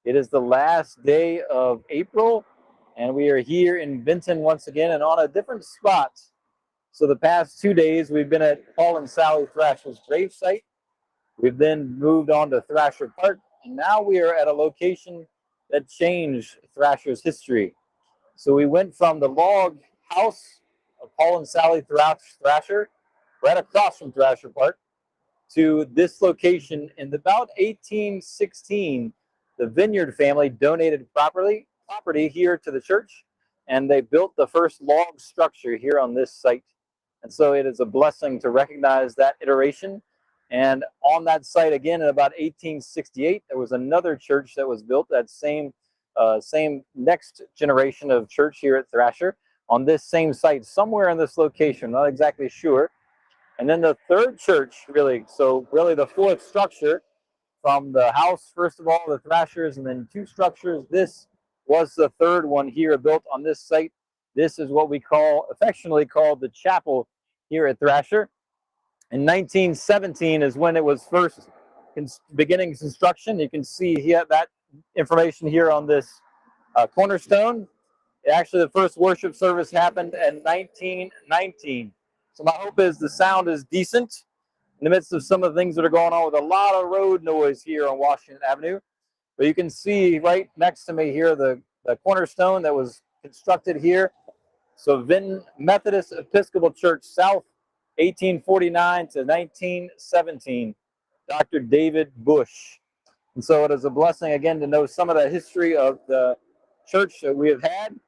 It is the last day of April, and we are here in Vinton once again and on a different spot. So the past 2 days, we've been at Paul and Sally Thrasher's gravesite. We've then moved on to Thrasher Park, and now we are at a location that changed Thrasher's history. So we went from the log house of Paul and Sally Thrasher, right across from Thrasher Park, to this location in about 1816. The Vineyard family donated property here to the church, and they built the first log structure here on this site. And so it is a blessing to recognize that iteration. And on that site again in about 1868, there was another church that was built, that same next generation of church here at Thrasher on this same site, somewhere in this location, not exactly sure. And then the third church, really the fourth structure from the house, first of all, the Thrashers, and then two structures. This was the third one here built on this site. This is what we affectionately called the chapel here at Thrasher. In 1917 is when it was first beginning construction. You can see here that information here on this cornerstone. Actually, the first worship service happened in 1919. So my hope is the sound is decent in the midst of some of the things that are going on with a lot of road noise here on Washington Avenue. But you can see right next to me here the cornerstone that was constructed here. So Vinton Methodist Episcopal Church South, 1849 to 1917, Dr. David Bush. And so it is a blessing again to know some of the history of the church that we have had,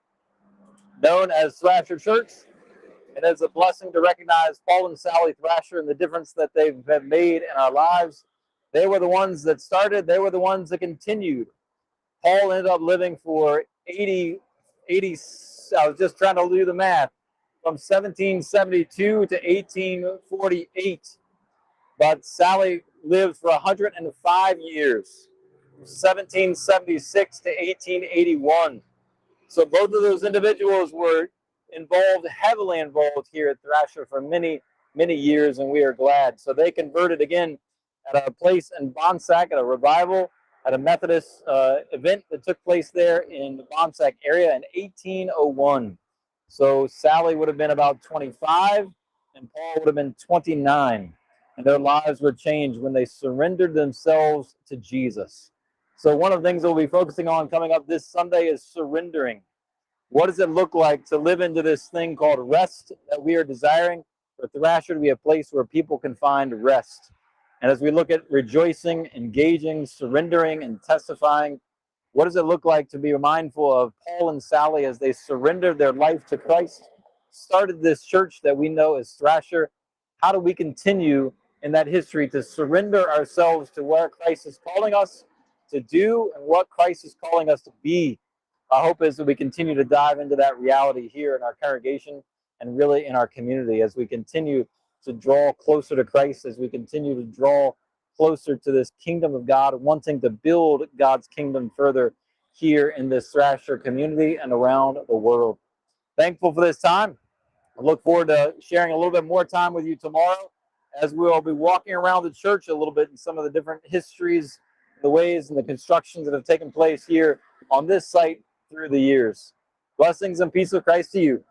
known as Thrasher Church. And it's a blessing to recognize Paul and Sally Thrasher and the difference that they have made in our lives. They were the ones that started. They were the ones that continued. Paul ended up living for 80. I was just trying to do the math, from 1772 to 1848. But Sally lived for 105 years, from 1776 to 1881. So both of those individuals were heavily involved here at Thrasher for many, many years, and we are glad. So they converted again at a place in Bonsack at a revival, at a Methodist event that took place there in the Bonsack area in 1801. So Sally would have been about 25, and Paul would have been 29. And their lives were changed when they surrendered themselves to Jesus. So one of the things that we'll be focusing on coming up this Sunday is surrendering. What does it look like to live into this thing called rest that we are desiring? For Thrasher to be a place where people can find rest. And as we look at rejoicing, engaging, surrendering, and testifying, what does it look like to be mindful of Paul and Sally as they surrendered their life to Christ, started this church that we know as Thrasher? How do we continue in that history to surrender ourselves to where Christ is calling us to do and what Christ is calling us to be? Our hope is that we continue to dive into that reality here in our congregation and really in our community as we continue to draw closer to Christ, as we continue to draw closer to this kingdom of God, wanting to build God's kingdom further here in this Thrasher community and around the world. Thankful for this time. I look forward to sharing a little bit more time with you tomorrow as we'll be walking around the church a little bit in some of the different histories, the ways and the constructions that have taken place here on this site through the years. Blessings and peace of Christ to you.